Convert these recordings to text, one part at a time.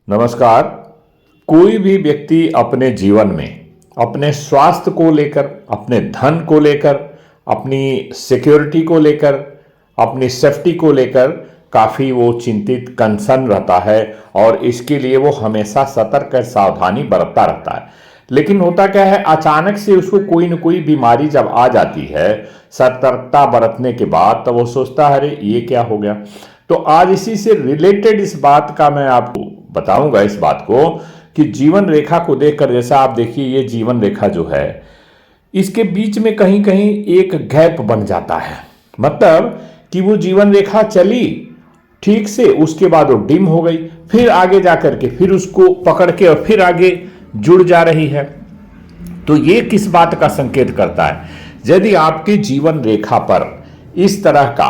नमस्कार। कोई भी व्यक्ति अपने जीवन में अपने स्वास्थ्य को लेकर, अपने धन को लेकर, अपनी सिक्योरिटी को लेकर, अपनी सेफ्टी को लेकर काफ़ी वो चिंतित कंसर्न रहता है और इसके लिए वो हमेशा सतर्क और सावधानी बरतता रहता है। लेकिन होता क्या है, अचानक से उसको कोई न कोई बीमारी जब आ जाती है सतर्कता बरतने के बाद, तो वो सोचता है अरे ये क्या हो गया। तो आज इसी से रिलेटेड इस बात का मैं आपको बताऊंगा, इस बात को कि जीवन रेखा को देखकर, जैसा आप देखिए ये जीवन रेखा जो है इसके बीच में कहीं कहीं एक गैप बन जाता है। मतलब कि वो जीवन रेखा चली ठीक से, उसके बाद वो डिम हो गई, फिर आगे जाकर के फिर उसको पकड़ के और फिर आगे जुड़ जा रही है। तो ये किस बात का संकेत करता है? यदि आपकी जीवन रेखा पर इस तरह का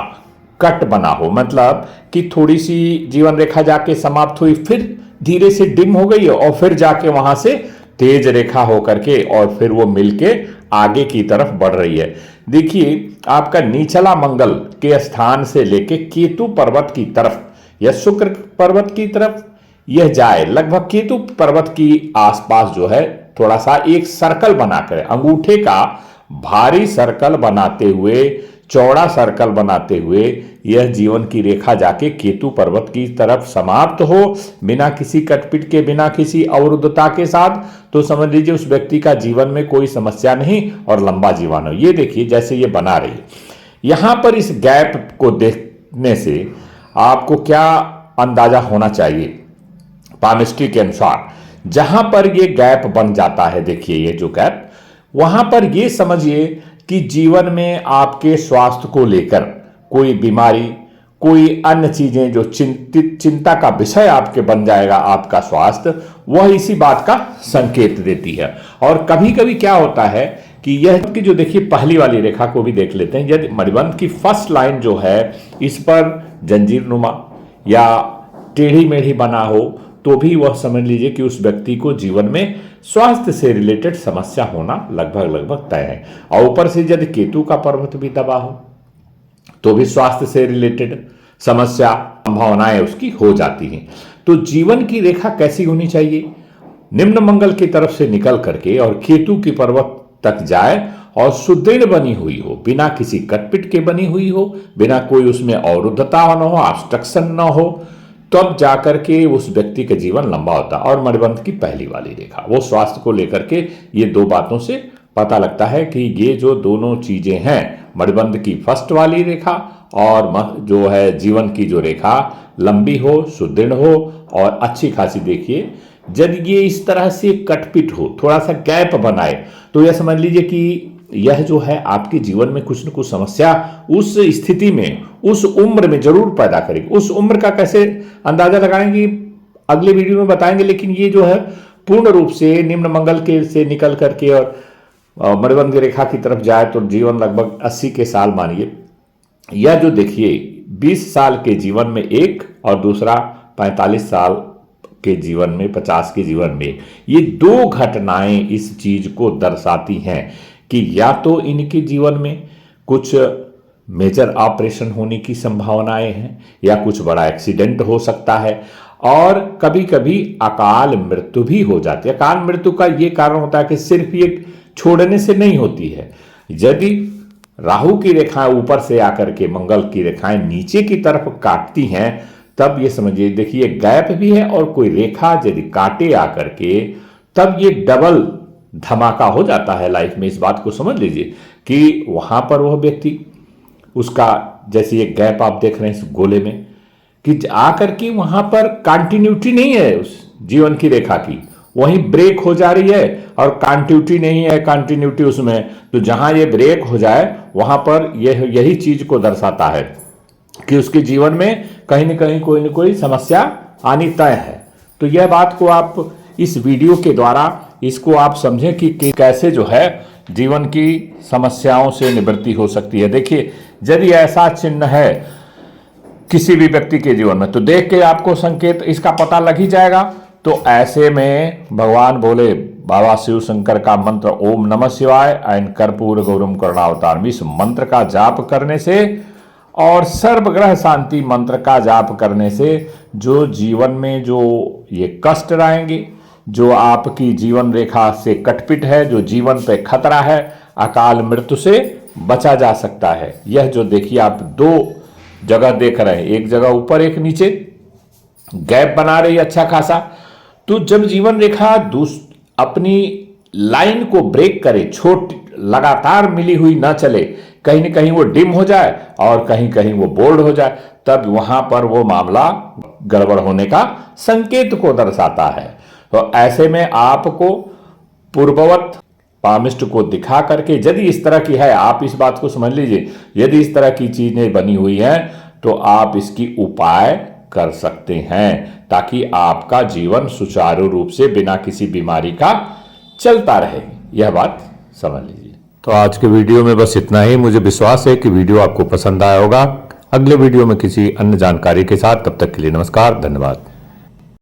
कट बना हो, मतलब कि थोड़ी सी जीवन रेखा जाके समाप्त हुई, फिर धीरे से डिम हो गई और फिर जाके वहां से तेज रेखा होकर के और फिर वो मिलके आगे की तरफ बढ़ रही है। देखिए, आपका निचला मंगल के स्थान से लेके केतु पर्वत की तरफ या शुक्र पर्वत की तरफ यह जाए, लगभग केतु पर्वत की आसपास जो है थोड़ा सा एक सर्कल बनाकर, अंगूठे का भारी सर्कल बनाते हुए, चौड़ा सर्कल बनाते हुए यह जीवन की रेखा जाके केतु पर्वत की तरफ समाप्त हो, बिना किसी कटपिट के, बिना किसी अवरुद्धता के साथ, तो समझ लीजिए उस व्यक्ति का जीवन में कोई समस्या नहीं और लंबा जीवन हो। ये देखिए जैसे ये बना रही है। यहां पर इस गैप को देखने से आपको क्या अंदाजा होना चाहिए? पामिस्ट्री के अनुसार जहां पर ये गैप बन जाता है, देखिए ये जो गैप, वहां पर ये समझिए कि जीवन में आपके स्वास्थ्य को लेकर कोई बीमारी, कोई अन्य चीजें जो चिंता का विषय आपके बन जाएगा, आपका स्वास्थ्य, वह इसी बात का संकेत देती है। और कभी कभी क्या होता है कि यह कि जो देखिए पहली वाली रेखा को भी देख लेते हैं, यदि मणिबंध की फर्स्ट लाइन जो है इस पर जंजीर नुमा या टेढ़ी मेढ़ी बना हो, तो भी वह समझ लीजिए कि उस व्यक्ति को जीवन में स्वास्थ्य से रिलेटेड समस्या होना लगभग तय है। और ऊपर से यदि केतु का पर्वत भी दबा हो तो भी स्वास्थ्य से रिलेटेड समस्या, संभावनाएं उसकी हो जाती हैं। तो जीवन की रेखा कैसी होनी चाहिए? निम्न मंगल की तरफ से निकल करके और केतु की पर्वत तक जाए और सुदृढ़ बनी हुई हो, बिना किसी कटपिट के बनी हुई हो, बिना कोई उसमें अवरुद्धता न हो, ऑब्स्ट्रक्शन न हो, तब जाकर के उस व्यक्ति का जीवन लंबा होता है। और मणिबंध की पहली वाली रेखा, वो स्वास्थ्य को लेकर के, ये दो बातों से पता लगता है कि ये जो दोनों चीजें हैं, मणिबंध की फर्स्ट वाली रेखा और जो है जीवन की जो रेखा, लंबी हो, सुदृढ़ हो और अच्छी खासी, देखिए जब ये इस तरह से कटपिट हो, थोड़ा सा गैप बनाए, तो यह समझ लीजिए कि यह जो है आपके जीवन में कुछ न कुछ समस्या उस स्थिति में, उस उम्र में जरूर पैदा करेगी। उस उम्र का कैसे अंदाजा लगाएंगे अगले वीडियो में बताएंगे, लेकिन ये जो है पूर्ण रूप से निम्न मंगल के से निकल करके और मणिबंध की रेखा की तरफ जाए तो जीवन लगभग 80 के साल मानिए। यह जो देखिए 20 साल के जीवन में एक और दूसरा 45 साल के जीवन में, 50 के जीवन में, ये दो घटनाएं इस चीज को दर्शाती हैं कि या तो इनके जीवन में कुछ मेजर ऑपरेशन होने की संभावनाएं हैं या कुछ बड़ा एक्सीडेंट हो सकता है और कभी कभी अकाल मृत्यु भी हो जाती है। अकाल मृत्यु का ये कारण होता है कि सिर्फ ये छोड़ने से नहीं होती है। यदि राहु की रेखाएं ऊपर से आकर के मंगल की रेखाएं नीचे की तरफ काटती हैं, तब ये समझिए, देखिए गैप भी है और कोई रेखा यदि काटे आकर के, तब ये डबल धमाका हो जाता है लाइफ में। इस बात को समझ लीजिए कि वहां पर वह व्यक्ति, उसका जैसे ये गैप आप देख रहे हैं इस गोले में, कि आकर के वहां पर कंटिन्यूटी नहीं है उस जीवन की रेखा की, वहीं ब्रेक हो जा रही है और कंटिन्यूटी नहीं है, कंटिन्यूटी उसमें। तो जहां ये ब्रेक हो जाए वहां पर यही चीज को दर्शाता है कि उसके जीवन में कहीं न कोई समस्या आनी तय है। तो यह बात को आप इस वीडियो के द्वारा इसको आप समझें कि कैसे जो है जीवन की समस्याओं से निवृत्ति हो सकती है। देखिए, यदि ऐसा चिन्ह है किसी भी व्यक्ति के जीवन में, तो देख के आपको संकेत इसका पता लग ही जाएगा। तो ऐसे में भगवान बोले, बाबा शिव शंकर का मंत्र ओम नमः शिवाय एंड कर्पूर गौरम करुणावतारम, इस मंत्र का जाप करने से और सर्वग्रह शांति मंत्र का जाप करने से जो जीवन में जो ये कष्ट आएंगे, जो आपकी जीवन रेखा से कटपिट है, जो जीवन पे खतरा है, अकाल मृत्यु से बचा जा सकता है। यह जो देखिए आप दो जगह देख रहे हैं, एक जगह ऊपर एक नीचे गैप बना रही अच्छा खासा। तो जब जीवन रेखा अपनी लाइन को ब्रेक करे, छोट लगातार मिली हुई ना चले, कहीं ना कहीं वो डिम हो जाए और कहीं कहीं वो बोल्ड हो जाए, तब वहां पर वो मामला गड़बड़ होने का संकेत को दर्शाता है। तो ऐसे में आपको पूर्ववत पामिस्ट को दिखा करके, यदि इस तरह की है, आप इस बात को समझ लीजिए, यदि इस तरह की चीजें बनी हुई हैं तो आप इसकी उपाय कर सकते हैं ताकि आपका जीवन सुचारू रूप से बिना किसी बीमारी का चलता रहे। यह बात समझ लीजिए। तो आज के वीडियो में बस इतना ही। मुझे विश्वास है कि वीडियो आपको पसंद आया होगा। अगले वीडियो में किसी अन्य जानकारी के साथ, तब तक के लिए नमस्कार, धन्यवाद।